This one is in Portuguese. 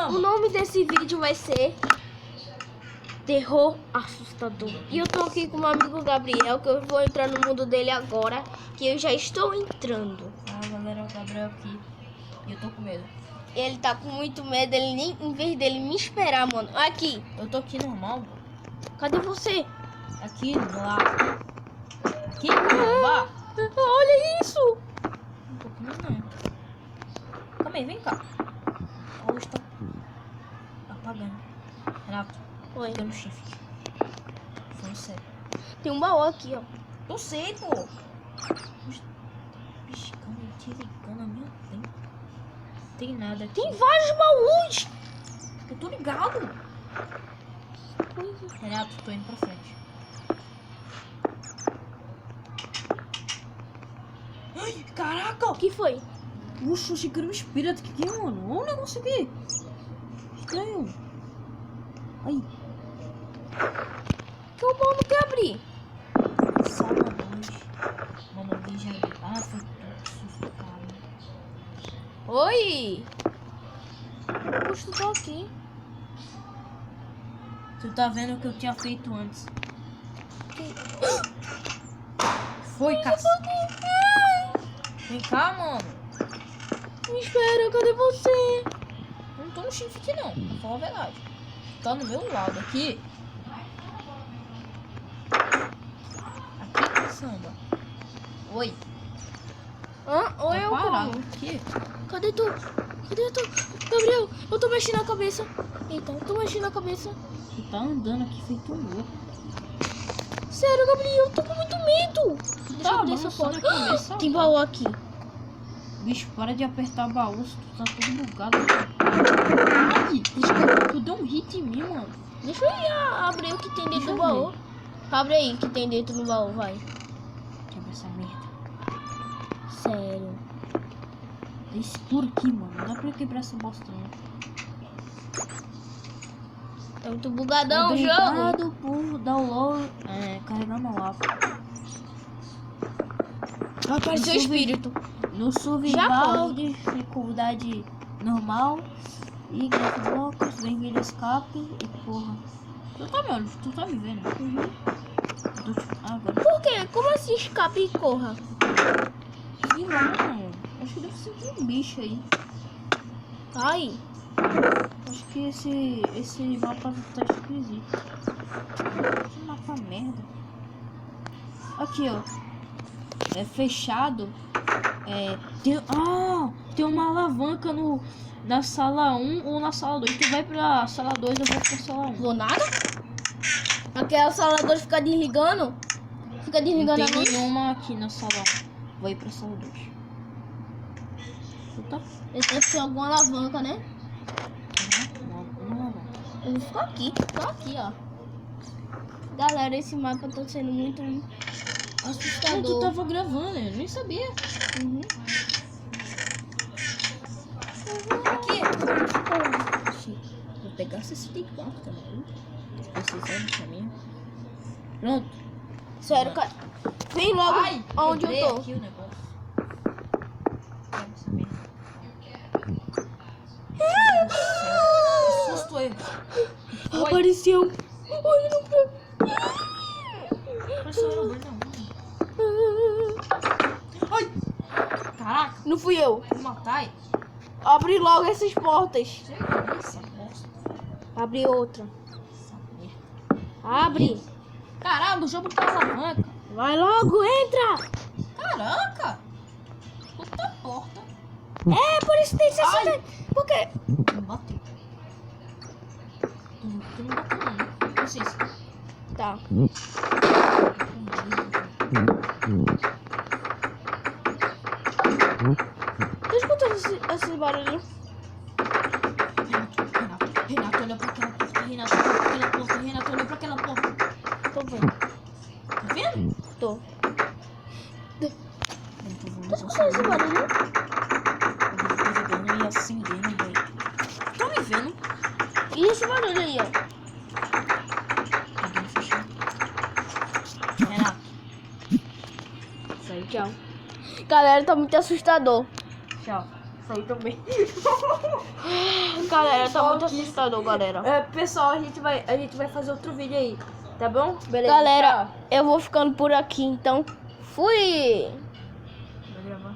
samba. O nome desse vídeo vai ser Terror Assustador. E eu tô aqui com o meu amigo Gabriel, que eu vou entrar no mundo dele agora, que eu já estou entrando. Ah, galera, o Gabriel aqui. E eu tô com medo. Ele tá com muito medo, ele nem, em vez dele me esperar, mano. Aqui, Eu tô aqui normal. cadê você? Aqui, lá. Aqui, caramba. Olha isso! Um pouquinho não. Calma aí, vem cá. A luz tá apagando. Renato, Oi. pelo chifre. Foi sério. Tem um baú aqui, ó. Eu sei, pô. Piscando e te ligando a minha frente. Tem nada aqui. Tem vários baús! Eu tô ligado. Renato, tô indo pra frente. Ai, caraca! O que foi? Puxa, achei que era um espírito aqui, mano. Olha o negócio aqui. Estranho. Ai, Que o baú não quer abrir? sala 2. Mano, alguém já abriu. Ah, foi tudo susto, cara. Oi! Puxa, tu tá aqui. Tu tá vendo o que eu tinha feito antes. Foi, cacete. Vem cá, mano. Me espera, cadê você? Eu não tô no chifre aqui, não. Pra falar a verdade. Tá no meu lado aqui. Aqui, samba. Oi. Hã? Oi, Tá eu parado como? aqui. Cadê tu? Cadê tu? Gabriel, eu tô mexendo a cabeça. Eita, eu tô mexendo a cabeça. Tu tá andando aqui feito um louco. Sério, Gabriel, eu tô com muito medo. Deixa eu abrir essa balançando porta. a cabeça. Tem baú aqui. Bicho, para de apertar baú, tu tá todo bugado. Ai, tu deu um hit em mim, mano. Deixa eu ir abrir o que tem dentro Deixa do eu baú. Abre aí o que tem dentro do baú, vai. Quebra essa merda. Sério. É escuro aqui, mano. Não dá pra eu quebrar essa bosta, não. É muito bugadão o jogo. Obrigado por download. Carregando lá. Apareceu o espírito. No Já survival, foi. dificuldade normal. E grave blocos, vem vídeo escape e porra. Tu tá me vendo? Agora. Por quê? Como assim escape e corra? Sei lá, mano. Acho que deve ser um bicho aí. Ai. Acho que esse mapa tá esquisito. Que mapa merda. Aqui, ó. É fechado. Tem uma alavanca na sala 1 ou na sala 2. Tu vai pra sala 2, eu vou pra sala 1. Vou nada? Aquela sala 2 fica desligando? Fica Não desligando a tem luz? nenhuma aqui na sala 1. Vou ir pra sala 2. Tu tá? Ele deve ser alguma alavanca, né? Não. Eu vou ficar aqui. Tô aqui, ó. Galera, esse mapa tá sendo muito Tu assustador. tava gravando, eu nem sabia. Uhum. Aqui. Vou pegar esse stick também. Precisando também. Pronto. Sério, cara. Vem logo onde quebrei eu tô. aqui o negócio. Pega essa merda. Que susto é? Oi. Apareceu. Olha no Apareceu o Bruno, não. Ai! Caraca, Não fui eu. vou matar. Abre logo essas portas. Essa bosta. Abre outra. Essa merda. Abre. Caramba, o jogo tá alavanca. Vai logo, entra. Caraca! Puta porta. É, por isso tem 60. Ai. Por quê? Me bateu. Tu não bateu não, né? Licença. Tá. Tô escutando esse barulho. Renato, olha pra aquela porta. Renato, olha pra aquela porta. Renato, olha pra aquela porta. Tô vendo. Tá vendo? Tô. Tô Tô escutando esse barulho. jogando e acendendo, velho. Tá me vendo? E esse barulho aí, ó. Alguém fechou. Renato. Sai, tchau. Galera, tá muito assustador. Tchau. Saiu também. Galera, tá muito assustador, galera. Pessoal, a gente vai fazer outro vídeo aí. Tá bom? Beleza. Galera, tchau. eu vou ficando por aqui, então fui! Vai gravar.